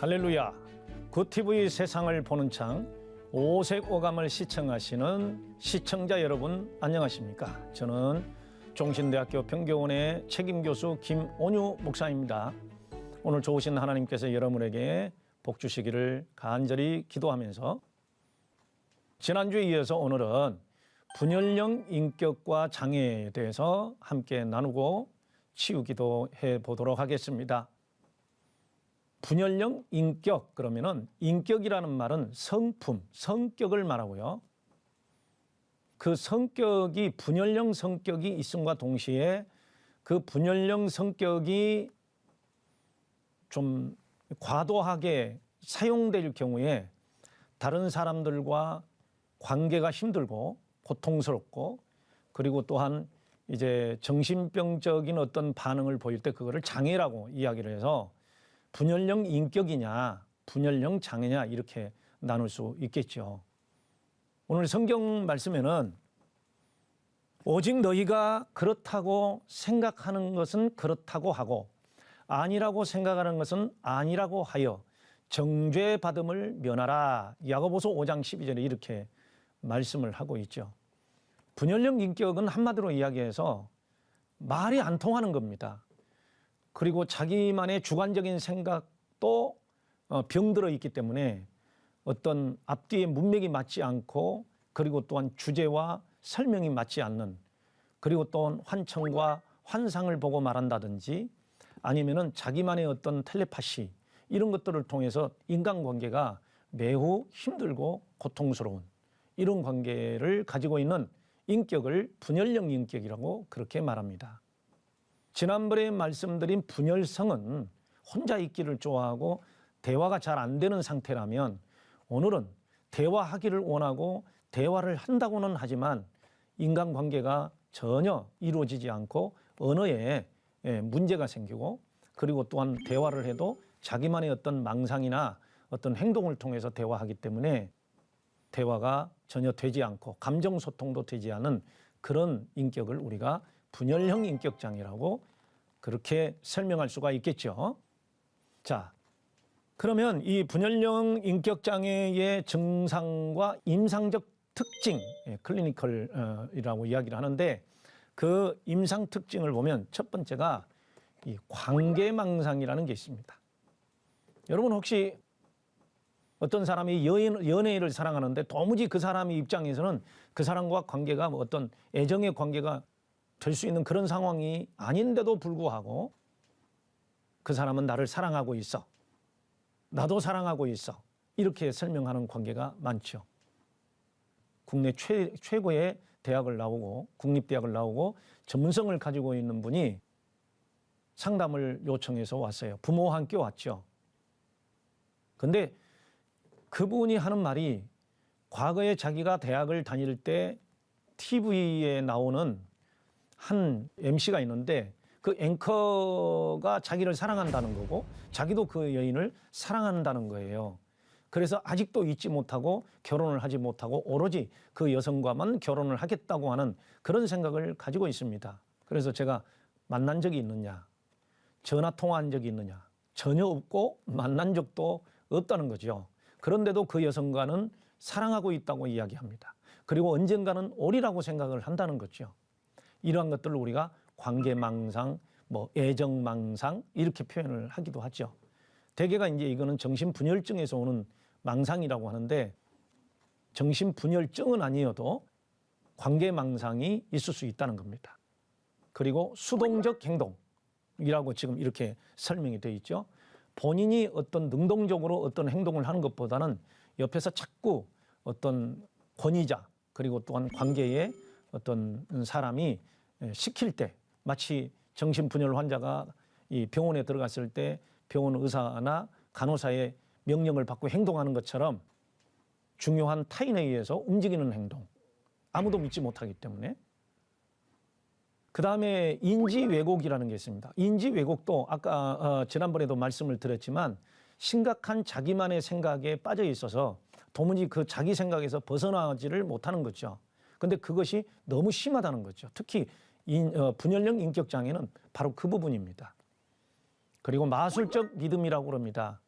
할렐루야. 굿TV 세상을 보는 창 오색오감을 시청하시는 시청자 여러분 안녕하십니까? 저는 종신대학교 평교원의 책임교수 김온유 목사입니다. 오늘 좋으신 하나님께서 여러분에게 복 주시기를 간절히 기도하면서 지난주에 이어서 오늘은 분열형 인격과 장애에 대해서 함께 나누고 치유기도 해보도록 하겠습니다. 분열형 인격, 그러면은 인격이라는 말은 성품, 성격을 말하고요. 그 성격이 분열형 성격이 있음과 동시에 그 분열형 성격이 좀 과도하게 사용될 경우에 다른 사람들과 관계가 힘들고 고통스럽고, 그리고 또한 이제 정신병적인 어떤 반응을 보일 때 그거를 장애라고 이야기를 해서 분열형 인격이냐 분열형 장애냐 이렇게 나눌 수 있겠죠. 오늘 성경 말씀에는 오직 너희가 그렇다고 생각하는 것은 그렇다고 하고 아니라고 생각하는 것은 아니라고 하여 정죄받음을 면하라. 야고보서 5장 12절에 이렇게 말씀을 하고 있죠. 분열형 인격은 한마디로 이야기해서 말이 안 통하는 겁니다. 그리고 자기만의 주관적인 생각도 병들어 있기 때문에 어떤 앞뒤의 문맥이 맞지 않고, 그리고 또한 주제와 설명이 맞지 않는, 그리고 또한 환청과 환상을 보고 말한다든지 아니면은 자기만의 어떤 텔레파시 이런 것들을 통해서 인간관계가 매우 힘들고 고통스러운 이런 관계를 가지고 있는 인격을 분열형 인격이라고 그렇게 말합니다. 지난번에 말씀드린 분열성은 혼자 있기를 좋아하고 대화가 잘 안 되는 상태라면, 오늘은 대화하기를 원하고 대화를 한다고는 하지만 인간관계가 전혀 이루어지지 않고 언어에 문제가 생기고, 그리고 또한 대화를 해도 자기만의 어떤 망상이나 어떤 행동을 통해서 대화하기 때문에 대화가 전혀 되지 않고 감정 소통도 되지 않은 그런 인격을 우리가 분열형 인격장애라고 그렇게 설명할 수가 있겠죠. 자, 그러면 이 분열형 인격장애의 증상과 임상적 특징, 클리니컬이라고 이야기를 하는데, 그 임상 특징을 보면 첫 번째가 이 관계망상이라는 게 있습니다. 여러분 혹시 어떤 사람이 연예인을 사랑하는데 도무지 그 사람의 입장에서는 그 사람과 관계가 어떤 애정의 관계가 될 수 있는 그런 상황이 아닌데도 불구하고 그 사람은 나를 사랑하고 있어, 나도 사랑하고 있어, 이렇게 설명하는 관계가 많죠. 국내 최고의 대학을 나오고 국립대학을 나오고 전문성을 가지고 있는 분이 상담을 요청해서 왔어요. 부모와 함께 왔죠. 근데 그분이 하는 말이, 과거에 자기가 대학을 다닐 때 TV에 나오는 한 MC가 있는데 그 앵커가 자기를 사랑한다는 거고 자기도 그 여인을 사랑한다는 거예요. 그래서 아직도 잊지 못하고 결혼을 하지 못하고 오로지 그 여성과만 결혼을 하겠다고 하는 그런 생각을 가지고 있습니다. 그래서 제가 만난 적이 있느냐, 전화 통화한 적이 있느냐, 전혀 없고 만난 적도 없다는 거죠. 그런데도 그 여성과는 사랑하고 있다고 이야기합니다. 그리고 언젠가는 오리라고 생각을 한다는 거죠. 이러한 것들을 우리가 관계망상, 애정망상 이렇게 표현을 하기도 하죠. 대개가 이제 이거는 정신분열증에서 오는 망상이라고 하는데, 정신분열증은 아니어도 관계망상이 있을 수 있다는 겁니다. 그리고 수동적 행동이라고 지금 이렇게 설명이 되어 있죠. 본인이 어떤 능동적으로 어떤 행동을 하는 것보다는 옆에서 자꾸 어떤 권위자, 그리고 또한 관계에 어떤 사람이 시킬 때, 마치 정신분열 환자가 이 병원에 들어갔을 때 병원 의사나 간호사의 명령을 받고 행동하는 것처럼 중요한 타인에 의해서 움직이는 행동, 아무도 믿지 못하기 때문에. 그 다음에 인지 왜곡이라는 게 있습니다. 인지 왜곡도 아까 지난번에도 말씀을 드렸지만 심각한 자기만의 생각에 빠져 있어서 도무지 그 자기 생각에서 벗어나지를 못하는 거죠. 근데 그것이 너무 심하다는 거죠. 특히 분열형 인격장애는 바로 그 부분입니다. 그리고 마술적 믿음이라고 그럽니다.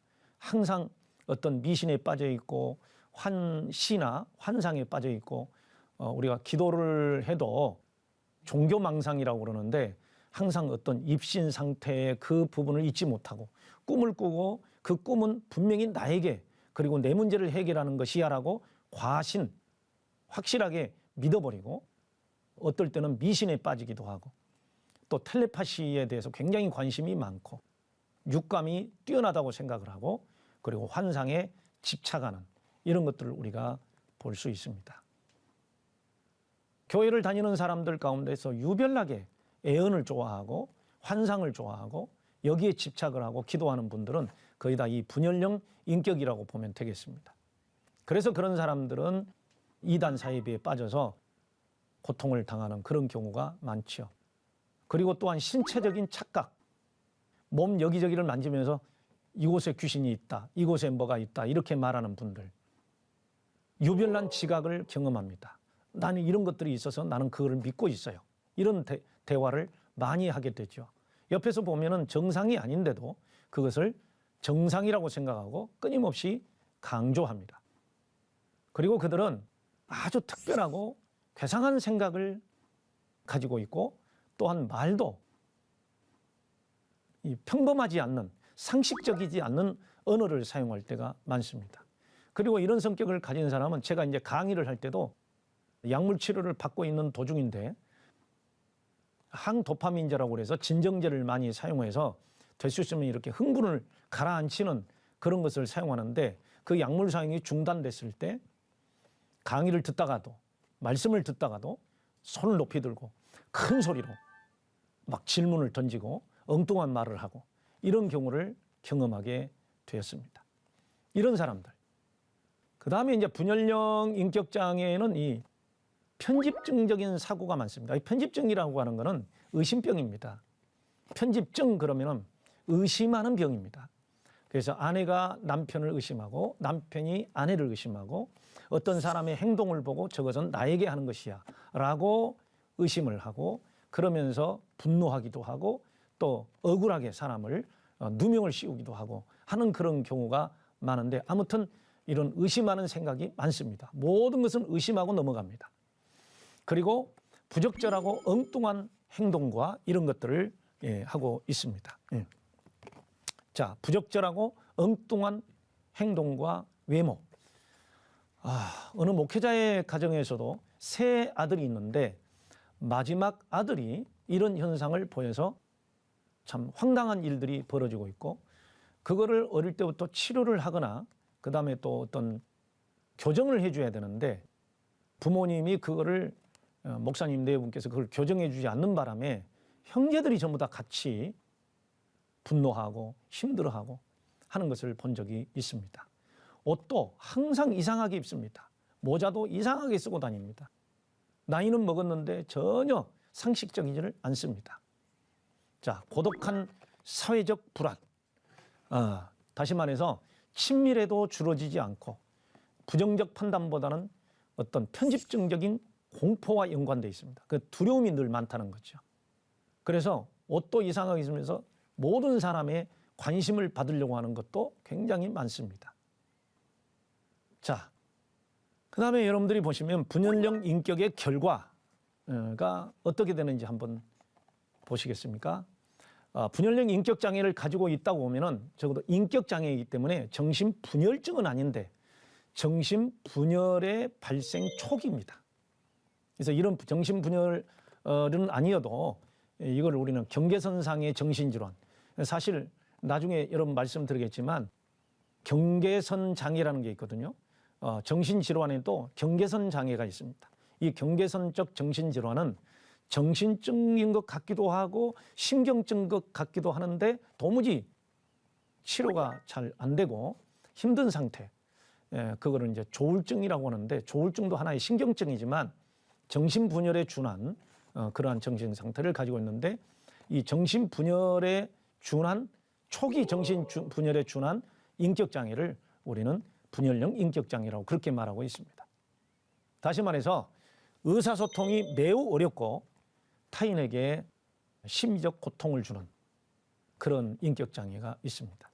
항상 어떤 미신에 빠져 있고 환시나 환상에 빠져 있고 우리가 기도를 해도 종교망상이라고 그러는데 항상 어떤 입신 상태의 그 부분을 잊지 못하고 꿈을 꾸고 그 꿈은 분명히 나에게 그리고 내 문제를 해결하는 것이야라고 과신, 확실하게 믿어버리고 어떨 때는 미신에 빠지기도 하고 또 텔레파시에 대해서 굉장히 관심이 많고 육감이 뛰어나다고 생각을 하고 그리고 환상에 집착하는 이런 것들을 우리가 볼 수 있습니다. 교회를 다니는 사람들 가운데서 유별나게 애언을 좋아하고 환상을 좋아하고 여기에 집착을 하고 기도하는 분들은 거의 다 이 분열령 인격이라고 보면 되겠습니다. 그래서 그런 사람들은 이단 사이비에 빠져서 고통을 당하는 그런 경우가 많죠. 그리고 또한 신체적인 착각, 몸 여기저기를 만지면서 이곳에 귀신이 있다, 이곳에 뭐가 있다 이렇게 말하는 분들, 유별난 지각을 경험합니다. 나는 이런 것들이 있어서 나는 그걸 믿고 있어요. 이런 대화를 많이 하게 되죠. 옆에서 보면은 정상이 아닌데도 그것을 정상이라고 생각하고 끊임없이 강조합니다. 그리고 그들은 아주 특별하고 괴상한 생각을 가지고 있고 또한 말도 평범하지 않는 상식적이지 않는 언어를 사용할 때가 많습니다. 그리고 이런 성격을 가진 사람은 제가 이제 강의를 할 때도 약물 치료를 받고 있는 도중인데 항도파민제라고 그래서 진정제를 많이 사용해서 될 수 있으면 이렇게 흥분을 가라앉히는 그런 것을 사용하는데 그 약물 사용이 중단됐을 때 강의를 듣다가도 말씀을 듣다가도 손을 높이 들고 큰 소리로 막 질문을 던지고 엉뚱한 말을 하고 이런 경우를 경험하게 되었습니다. 이런 사람들. 그 다음에 이제 분열령 인격장애에는 이 편집증적인 사고가 많습니다. 이 편집증이라고 하는 것은 의심병입니다. 편집증 그러면은 의심하는 병입니다. 그래서 아내가 남편을 의심하고 남편이 아내를 의심하고 어떤 사람의 행동을 보고 저것은 나에게 하는 것이야 라고 의심을 하고 그러면서 분노하기도 하고 또 억울하게 사람을 누명을 씌우기도 하고 하는 그런 경우가 많은데 아무튼 이런 의심하는 생각이 많습니다. 모든 것은 의심하고 넘어갑니다. 그리고 부적절하고 엉뚱한 행동과 이런 것들을 하고 있습니다. 자, 부적절하고 엉뚱한 행동과 외모. 어느 목회자의 가정에서도 세 아들이 있는데 마지막 아들이 이런 현상을 보여서 참 황당한 일들이 벌어지고 있고 그거를 어릴 때부터 치료를 하거나 그 다음에 또 어떤 교정을 해줘야 되는데 부모님이 그거를 목사님 네 분께서 그걸 교정해 주지 않는 바람에 형제들이 전부 다 같이 분노하고 힘들어하고 하는 것을 본 적이 있습니다. 옷도 항상 이상하게 입습니다. 모자도 이상하게 쓰고 다닙니다. 나이는 먹었는데 전혀 상식적이지를 않습니다. 자, 고독한 사회적 불안. 다시 말해서 친밀해도 줄어지지 않고 부정적 판단보다는 어떤 편집증적인 공포와 연관되어 있습니다. 그 두려움이 늘 많다는 거죠. 그래서 옷도 이상하게 입으면서 모든 사람의 관심을 받으려고 하는 것도 굉장히 많습니다. 자, 그 다음에 여러분들이 보시면 분열령 인격의 결과가 어떻게 되는지 한번 보시겠습니까? 분열령 인격장애를 가지고 있다고 보면은 적어도 인격장애이기 때문에 정신분열증은 아닌데 정신분열의 발생 초기입니다. 그래서 이런 정신분열은 아니어도 이걸 우리는 경계선상의 정신질환. 사실 나중에 여러분 말씀드리겠지만 경계선 장애라는 게 있거든요. 정신질환에도 경계선 장애가 있습니다. 이 경계선적 정신질환은 정신증인 것 같기도 하고 신경증인 것 같기도 하는데 도무지 치료가 잘 안 되고 힘든 상태. 그거를 이제 조울증이라고 하는데 조울증도 하나의 신경증이지만 정신분열에 준한 그러한 정신 상태를 가지고 있는데 이 정신분열에 준한 초기 정신분열에 준한 인격장애를 우리는 분열령 인격장애라고 그렇게 말하고 있습니다. 다시 말해서 의사소통이 매우 어렵고 타인에게 심리적 고통을 주는 그런 인격장애가 있습니다.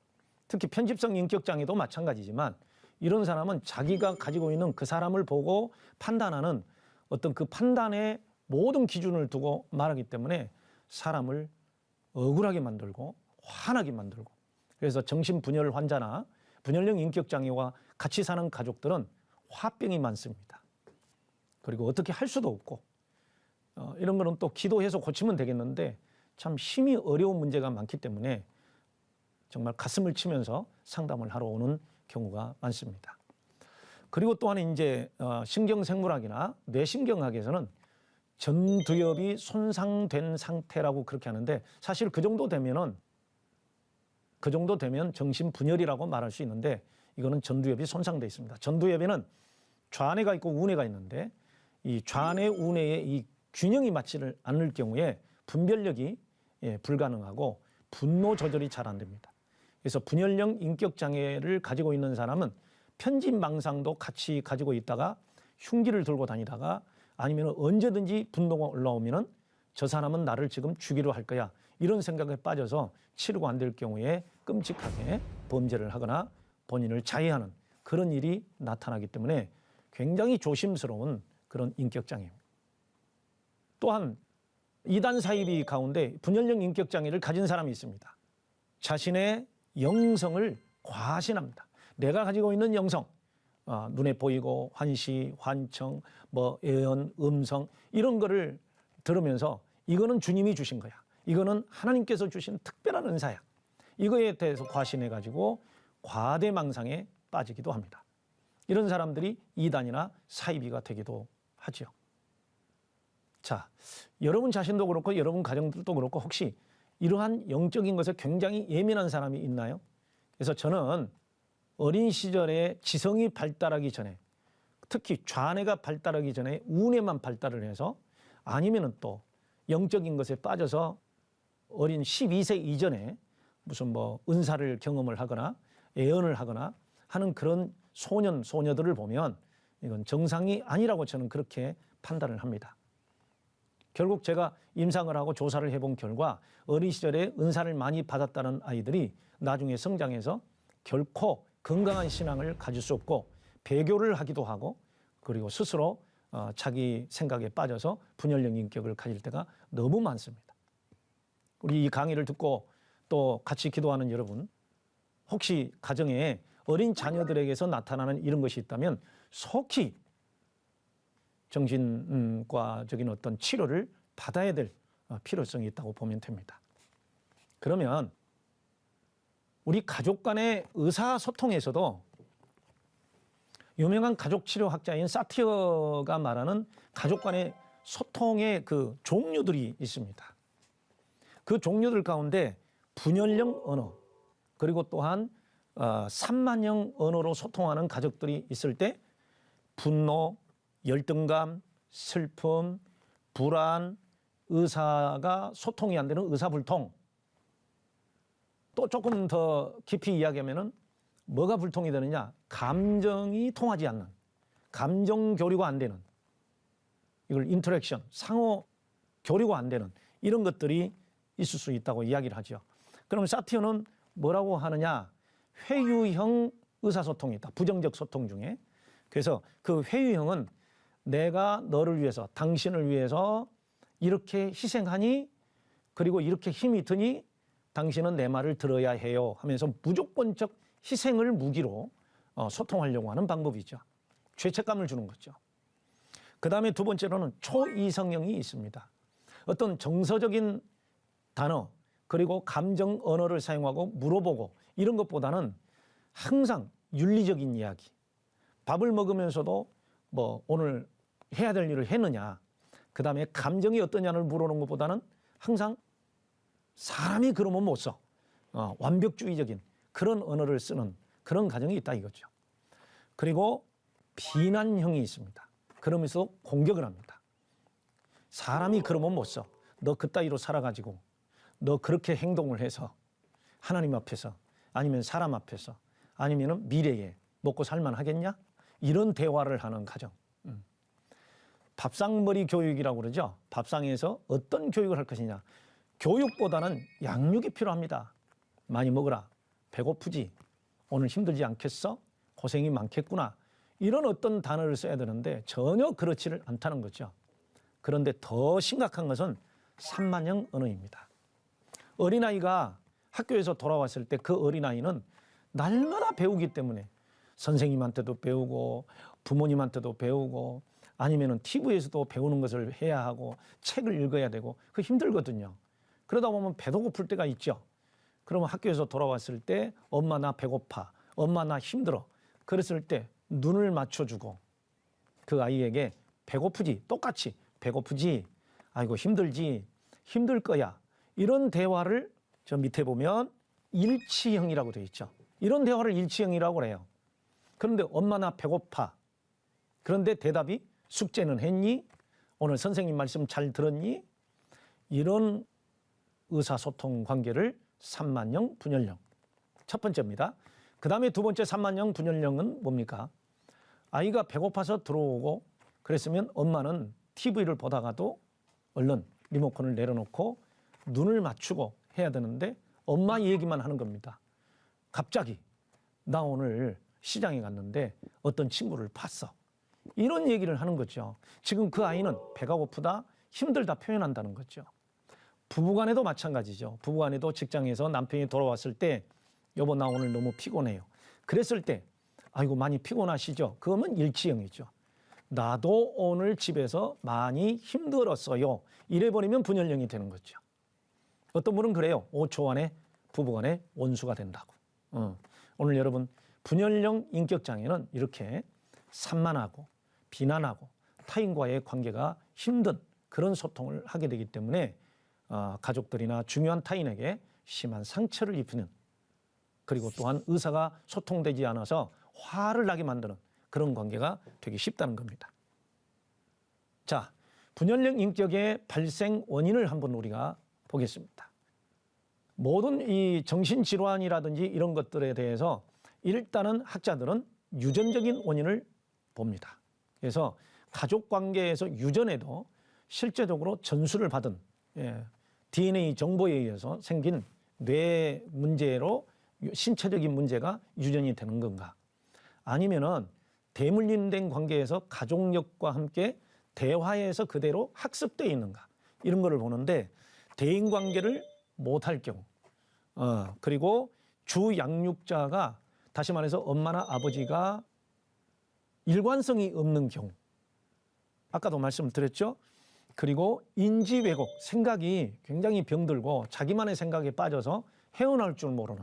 특히 편집성 인격장애도 마찬가지지만 이런 사람은 자기가 가지고 있는 그 사람을 보고 판단하는 어떤 그 판단의 모든 기준을 두고 말하기 때문에 사람을 억울하게 만들고 화나게 만들고, 그래서 정신분열 환자나 분열형 인격장애와 같이 사는 가족들은 화병이 많습니다. 그리고 어떻게 할 수도 없고 이런 거는 또 기도해서 고치면 되겠는데 참 힘이 어려운 문제가 많기 때문에 정말 가슴을 치면서 상담을 하러 오는 경우가 많습니다. 그리고 또한 이제 신경생물학이나 뇌신경학에서는 전두엽이 손상된 상태라고 그렇게 하는데, 사실 그 정도 되면 정신분열이라고 말할 수 있는데, 이거는 전두엽이 손상돼 있습니다. 전두엽에는 좌뇌가 있고 우뇌가 있는데 이 좌뇌 우뇌의 이 균형이 맞지를 않을 경우에 분별력이 불가능하고 분노 조절이 잘 안 됩니다. 그래서 분열형 인격 장애를 가지고 있는 사람은 편집망상도 같이 가지고 있다가 흉기를 들고 다니다가 아니면 언제든지 분노가 올라오면은 저 사람은 나를 지금 죽이려 할 거야, 이런 생각에 빠져서 치료가 안 될 경우에 끔찍하게 범죄를 하거나 본인을 자해하는 그런 일이 나타나기 때문에 굉장히 조심스러운 그런 인격장애입니다. 또한 이단 사이비 가운데 분열형 인격장애를 가진 사람이 있습니다. 자신의 영성을 과신합니다. 내가 가지고 있는 영성, 눈에 보이고 환시, 환청, 예언, 음성 이런 거를 들으면서 이거는 주님이 주신 거야, 이거는 하나님께서 주신 특별한 은사야, 이거에 대해서 과신해가지고 과대망상에 빠지기도 합니다. 이런 사람들이 이단이나 사이비가 되기도 하죠. 자, 여러분 자신도 그렇고 여러분 가정들도 그렇고 혹시 이러한 영적인 것에 굉장히 예민한 사람이 있나요? 그래서 저는 어린 시절에 지성이 발달하기 전에, 특히 좌뇌가 발달하기 전에 우뇌만 발달을 해서, 아니면은 또 영적인 것에 빠져서 어린 12세 이전에 무슨 은사를 경험을 하거나 예언을 하거나 하는 그런 소년, 소녀들을 보면 이건 정상이 아니라고 저는 그렇게 판단을 합니다. 결국 제가 임상을 하고 조사를 해본 결과 어린 시절에 은사를 많이 받았다는 아이들이 나중에 성장해서 결코 건강한 신앙을 가질 수 없고 배교를 하기도 하고, 그리고 스스로 자기 생각에 빠져서 분열형 인격을 가질 때가 너무 많습니다. 우리 이 강의를 듣고 또 같이 기도하는 여러분, 혹시 가정에 어린 자녀들에게서 나타나는 이런 것이 있다면 속히 정신과적인 어떤 치료를 받아야 될 필요성이 있다고 보면 됩니다. 그러면 우리 가족 간의 의사소통에서도 유명한 가족치료학자인 사티어가 말하는 가족 간의 소통의 그 종류들이 있습니다. 그 종류들 가운데 분열형 언어, 그리고 또한 산만형 언어로 소통하는 가족들이 있을 때 분노, 열등감, 슬픔, 불안, 의사가 소통이 안 되는 의사불통, 또 조금 더 깊이 이야기하면은 뭐가 불통이 되느냐? 감정이 통하지 않는, 감정 교류가 안 되는, 이걸 인터랙션, 상호 교류가 안 되는 이런 것들이 있을 수 있다고 이야기를 하죠. 그럼 사티어는 뭐라고 하느냐? 회유형 의사소통이 있다. 부정적 소통 중에. 그래서 그 회유형은 내가 너를 위해서, 당신을 위해서 이렇게 희생하니, 그리고 이렇게 힘이 드니 당신은 내 말을 들어야 해요 하면서 무조건적 희생을 무기로 소통하려고 하는 방법이죠. 죄책감을 주는 거죠. 그 다음에 두 번째로는 초이성형이 있습니다. 어떤 정서적인 단어, 그리고 감정 언어를 사용하고 물어보고 이런 것보다는 항상 윤리적인 이야기, 밥을 먹으면서도 오늘 해야 될 일을 했느냐, 그 다음에 감정이 어떠냐를 물어보는 것보다는 항상 사람이 그러면 못 써, 완벽주의적인 그런 언어를 쓰는 그런 가정이 있다 이거죠. 그리고 비난형이 있습니다. 그러면서 공격을 합니다. 사람이 그러면 못 써, 너 그따위로 살아가지고 너 그렇게 행동을 해서 하나님 앞에서, 아니면 사람 앞에서, 아니면 미래에 먹고 살만 하겠냐? 이런 대화를 하는 가정. 밥상머리 교육이라고 그러죠. 밥상에서 어떤 교육을 할 것이냐. 교육보다는 양육이 필요합니다. 많이 먹어라, 배고프지? 오늘 힘들지 않겠어? 고생이 많겠구나. 이런 어떤 단어를 써야 되는데 전혀 그렇지를 않다는 거죠. 그런데 더 심각한 것은 산만형 언어입니다. 어린아이가 학교에서 돌아왔을 때 그 어린아이는 날마다 배우기 때문에 선생님한테도 배우고 부모님한테도 배우고 아니면은 TV에서도 배우는 것을 해야 하고 책을 읽어야 되고 그 힘들거든요. 그러다 보면 배도 고플 때가 있죠. 그러면 학교에서 돌아왔을 때 엄마 나 배고파, 엄마 나 힘들어. 그랬을 때 눈을 맞춰주고 그 아이에게 배고프지? 똑같이 배고프지? 아이고 힘들지? 힘들 거야. 이런 대화를 저 밑에 보면 일치형이라고 되어 있죠. 이런 대화를 일치형이라고 해요. 그런데 엄마 나 배고파. 그런데 대답이 숙제는 했니? 오늘 선생님 말씀 잘 들었니? 이런 의사소통 관계를 산만형, 분열형. 첫 번째입니다. 그 다음에 두 번째 산만형, 분열형은 뭡니까? 아이가 배고파서 들어오고 그랬으면 엄마는 TV를 보다가도 얼른 리모컨을 내려놓고 눈을 맞추고 해야 되는데 엄마 얘기만 하는 겁니다. 갑자기 나 오늘 시장에 갔는데 어떤 친구를 봤어. 이런 얘기를 하는 거죠. 지금 그 아이는 배가 고프다, 힘들다 표현한다는 거죠. 부부간에도 마찬가지죠. 부부간에도 직장에서 남편이 돌아왔을 때 여보 나 오늘 너무 피곤해요. 그랬을 때 아이고 많이 피곤하시죠? 그러면 일치형이죠. 나도 오늘 집에서 많이 힘들었어요. 이래버리면 분열형이 되는 거죠. 어떤 분은 그래요. 5초 안에 부부간에 원수가 된다고. 오늘 여러분 분열형 인격장애는 이렇게 산만하고 비난하고 타인과의 관계가 힘든 그런 소통을 하게 되기 때문에 가족들이나 중요한 타인에게 심한 상처를 입히는 그리고 또한 의사가 소통되지 않아서 화를 나게 만드는 그런 관계가 되기 쉽다는 겁니다. 자, 분열형 인격의 발생 원인을 한번 우리가 보겠습니다. 모든 이 정신질환이라든지 이런 것들에 대해서 일단은 학자들은 유전적인 원인을 봅니다. 그래서 가족관계에서 유전에도 실제적으로 전수를 받은 DNA 정보에 의해서 생긴 뇌 문제로 신체적인 문제가 유전이 되는 건가? 아니면은 대물림된 관계에서 가족력과 함께 대화에서 그대로 학습되어 있는가? 이런 거를 보는데 대인관계를 못할 경우 그리고 주 양육자가 다시 말해서 엄마나 아버지가 일관성이 없는 경우 아까도 말씀드렸죠. 그리고 인지 왜곡, 생각이 굉장히 병들고 자기만의 생각에 빠져서 헤어나올 줄 모르는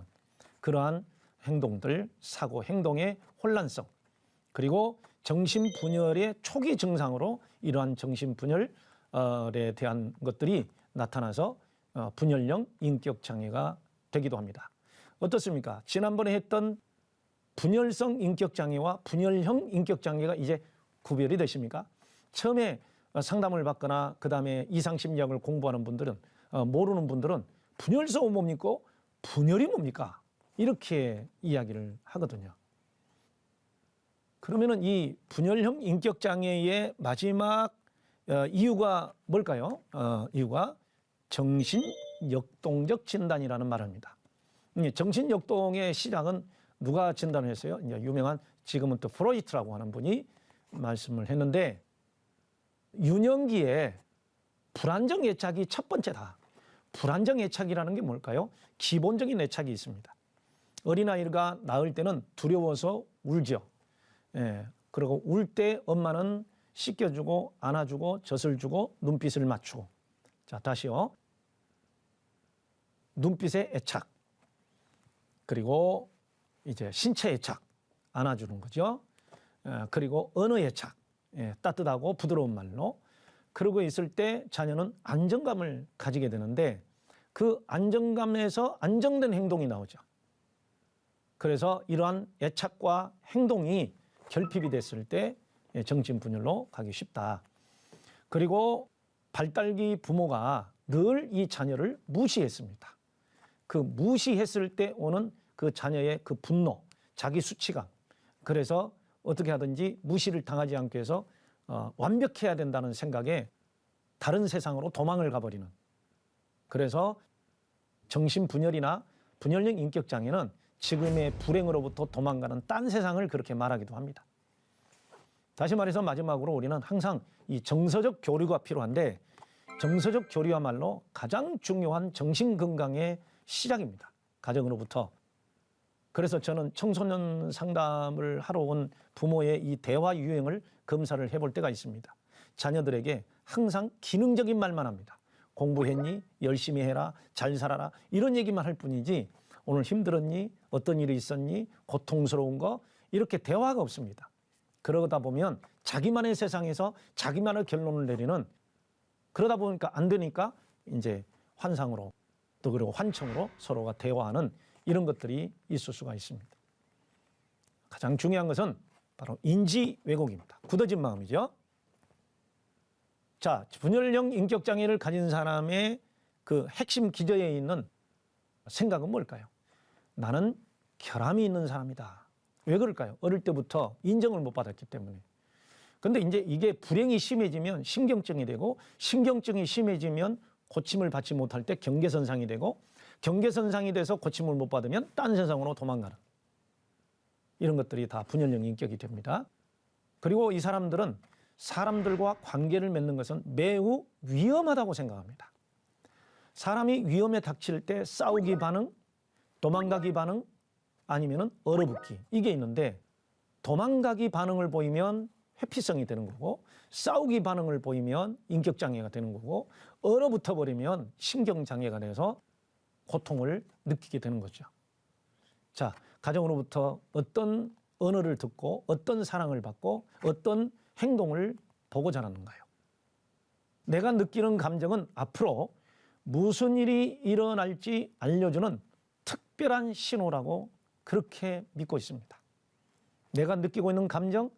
그러한 행동들, 사고, 행동의 혼란성 그리고 정신분열의 초기 증상으로 이러한 정신분열에 대한 것들이 나타나서 분열형 인격장애가 되기도 합니다. 어떻습니까? 지난번에 했던 분열성 인격장애와 분열형 인격장애가 이제 구별이 되십니까? 처음에 상담을 받거나 그 다음에 이상심리학을 공부하는 분들은 모르는 분들은 분열성은 뭡니까? 분열이 뭡니까? 이렇게 이야기를 하거든요. 그러면은 이 분열형 인격장애의 마지막 이유가 뭘까요? 이유가 정신역동적 진단이라는 말을 합니다. 정신역동의 시작은 누가 진단을 했어요? 이제 유명한 지금은 또 프로이트라고 하는 분이 말씀을 했는데 유년기에 불안정 애착이 첫 번째다. 불안정 애착이라는 게 뭘까요? 기본적인 애착이 있습니다. 어린아이가 낳을 때는 두려워서 울죠. 그리고 울 때 엄마는 씻겨주고 안아주고 젖을 주고 눈빛을 맞추고. 자, 다시요. 눈빛의 애착. 그리고 이제 신체 애착. 안아주는 거죠. 그리고 언어 애착. 따뜻하고 부드러운 말로. 그러고 있을 때 자녀는 안정감을 가지게 되는데 그 안정감에서 안정된 행동이 나오죠. 그래서 이러한 애착과 행동이 결핍이 됐을 때 정신분열로 가기 쉽다. 그리고 발달기 부모가 늘 이 자녀를 무시했습니다. 그 무시했을 때 오는 그 자녀의 그 분노, 자기 수치감. 그래서 어떻게 하든지 무시를 당하지 않기 위해서 완벽해야 된다는 생각에 다른 세상으로 도망을 가버리는. 그래서 정신분열이나 분열형 인격장애는 지금의 불행으로부터 도망가는 딴 세상을 그렇게 말하기도 합니다. 다시 말해서 마지막으로 우리는 항상 이 정서적 교류가 필요한데 정서적 교류야말로 가장 중요한 정신건강의 시작입니다. 가정으로부터. 그래서 저는 청소년 상담을 하러 온 부모의 이 대화 유형을 검사를 해볼 때가 있습니다. 자녀들에게 항상 기능적인 말만 합니다. 공부했니? 열심히 해라. 잘 살아라. 이런 얘기만 할 뿐이지 오늘 힘들었니? 어떤 일이 있었니? 고통스러운 거? 이렇게 대화가 없습니다. 그러다 보면 자기만의 세상에서 자기만의 결론을 내리는 그러다 보니까 안 되니까 이제 환상으로 또 그리고 환청으로 서로가 대화하는 이런 것들이 있을 수가 있습니다. 가장 중요한 것은 바로 인지 왜곡입니다. 굳어진 마음이죠. 자, 분열형 인격장애를 가진 사람의 그 핵심 기저에 있는 생각은 뭘까요? 나는 결함이 있는 사람이다. 왜 그럴까요? 어릴 때부터 인정을 못 받았기 때문에. 근데 이제 이게 불행이 심해지면 신경증이 되고 신경증이 심해지면 고침을 받지 못할 때 경계선상이 되고 경계선상이 돼서 고침을 못 받으면 딴 세상으로 도망가는 이런 것들이 다 분열형 인격이 됩니다. 그리고 이 사람들은 사람들과 관계를 맺는 것은 매우 위험하다고 생각합니다. 사람이 위험에 닥칠 때 싸우기 반응, 도망가기 반응, 아니면은 얼어붙기 이게 있는데 도망가기 반응을 보이면 회피성이 되는 거고 싸우기 반응을 보이면 인격장애가 되는 거고 얼어붙어 버리면 신경장애가 돼서 고통을 느끼게 되는 거죠. 자, 가정으로부터 어떤 언어를 듣고 어떤 사랑을 받고 어떤 행동을 보고 자랐는가요? 내가 느끼는 감정은 앞으로 무슨 일이 일어날지 알려주는 특별한 신호라고 그렇게 믿고 있습니다. 내가 느끼고 있는 감정,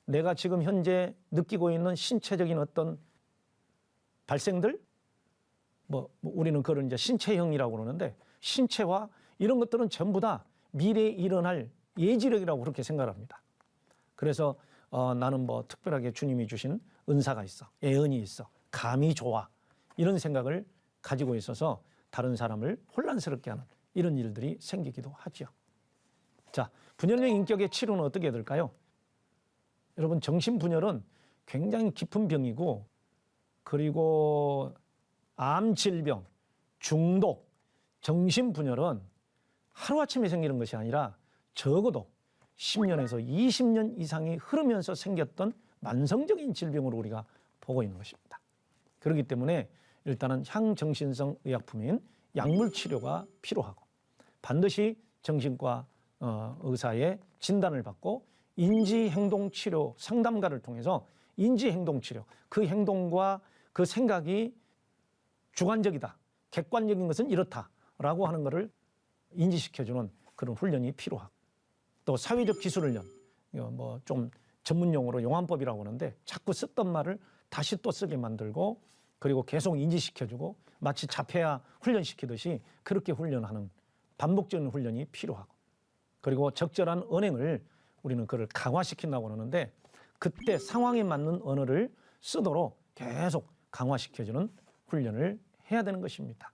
내가 지금 현재 느끼고 있는 신체적인 어떤 발생들, 우리는 그걸 이제 신체형이라고 그러는데 신체화 이런 것들은 전부 다 미래에 일어날 예지력이라고 그렇게 생각합니다. 그래서 나는 특별하게 주님이 주신 은사가 있어, 예언이 있어, 감이 좋아 이런 생각을 가지고 있어서 다른 사람을 혼란스럽게 하는 이런 일들이 생기기도 하죠. 자, 분열형 인격의 치료는 어떻게 해야 될까요? 여러분 정신분열은 굉장히 깊은 병이고 그리고 암질병, 중독, 정신분열은 하루아침에 생기는 것이 아니라 적어도 10년에서 20년 이상이 흐르면서 생겼던 만성적인 질병으로 우리가 보고 있는 것입니다. 그렇기 때문에 일단은 향정신성 의약품인 약물치료가 필요하고 반드시 정신과 의사의 진단을 받고 인지행동치료 상담가를 통해서 인지행동치료, 그 행동과 그 생각이 주관적이다, 객관적인 것은 이렇다라고 하는 것을 인지시켜주는 그런 훈련이 필요하고 또 사회적 기술훈련, 좀 전문용어로 용환법이라고 하는데 자꾸 쓰던 말을 다시 또 쓰게 만들고 그리고 계속 인지시켜주고 마치 자폐아 훈련시키듯이 그렇게 훈련하는 반복적인 훈련이 필요하고 그리고 적절한 언행을 우리는 그걸 강화시킨다고 하는데 그때 상황에 맞는 언어를 쓰도록 계속 강화시켜주는 훈련을 해야 되는 것입니다.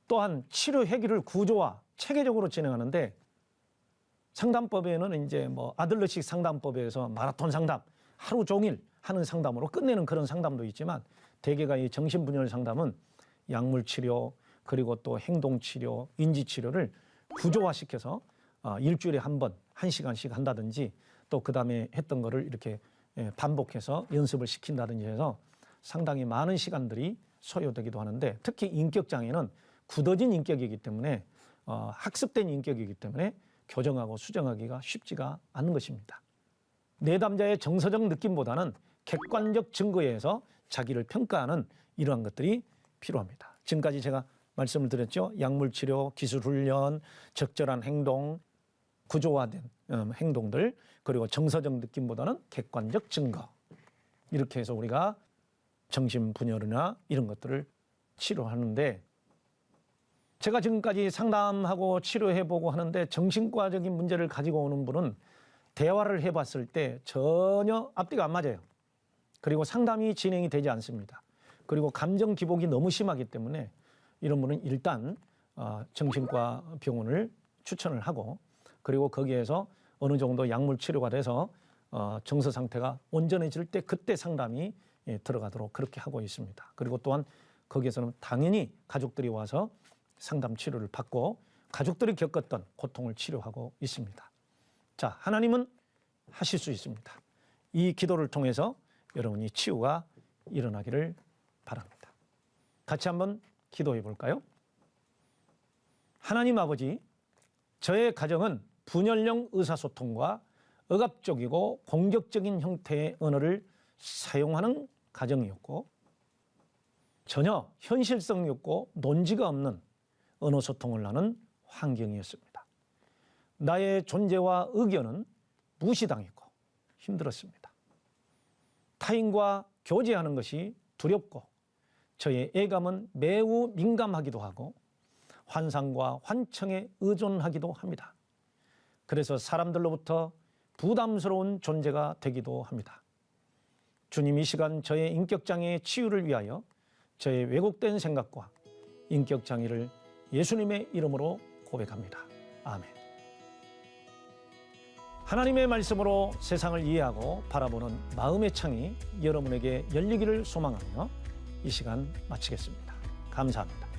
또한 치료 해결을 구조화, 체계적으로 진행하는데 상담법에는 이제 아들러식 상담법에서 마라톤 상담, 하루 종일 하는 상담으로 끝내는 그런 상담도 있지만 대개가 이 정신분열 상담은 약물치료 그리고 또 행동치료, 인지치료를 구조화시켜서 일주일에 한 번, 1시간씩 한다든지 또 그다음에 했던 거를 이렇게 반복해서 연습을 시킨다든지 해서 상당히 많은 시간들이 소요되기도 하는데 특히 인격장애는 굳어진 인격이기 때문에 학습된 인격이기 때문에 교정하고 수정하기가 쉽지가 않은 것입니다. 내담자의 정서적 느낌보다는 객관적 증거에 의해서 자기를 평가하는 이러한 것들이 필요합니다. 지금까지 제가 말씀을 드렸죠. 약물치료, 기술훈련, 적절한 행동, 구조화된 행동들 그리고 정서적 느낌보다는 객관적 증거 이렇게 해서 우리가 정신분열이나 이런 것들을 치료하는데 제가 지금까지 상담하고 치료해보고 하는데 정신과적인 문제를 가지고 오는 분은 대화를 해봤을 때 전혀 앞뒤가 안 맞아요. 그리고 상담이 진행이 되지 않습니다. 그리고 감정 기복이 너무 심하기 때문에 이런 분은 일단 정신과 병원을 추천을 하고 그리고 거기에서 어느 정도 약물 치료가 돼서 정서 상태가 온전해질 때 그때 상담이 들어가도록 그렇게 하고 있습니다. 그리고 또한 거기에서는 당연히 가족들이 와서 상담 치료를 받고 가족들이 겪었던 고통을 치료하고 있습니다. 자, 하나님은 하실 수 있습니다. 이 기도를 통해서 여러분이 치유가 일어나기를 바랍니다. 같이 한번 기도해 볼까요? 하나님 아버지, 저의 가정은 분열형 의사소통과 억압적이고 공격적인 형태의 언어를 사용하는 가정이었고 전혀 현실성이 없고 논지가 없는 언어 소통을 하는 환경이었습니다. 나의 존재와 의견은 무시당했고 힘들었습니다. 타인과 교제하는 것이 두렵고 저의 애감은 매우 민감하기도 하고 환상과 환청에 의존하기도 합니다. 그래서 사람들로부터 부담스러운 존재가 되기도 합니다. 주님, 이 시간 저의 인격장애의 치유를 위하여 저의 왜곡된 생각과 인격장애를 예수님의 이름으로 고백합니다. 아멘. 하나님의 말씀으로 세상을 이해하고 바라보는 마음의 창이 여러분에게 열리기를 소망하며 이 시간 마치겠습니다. 감사합니다.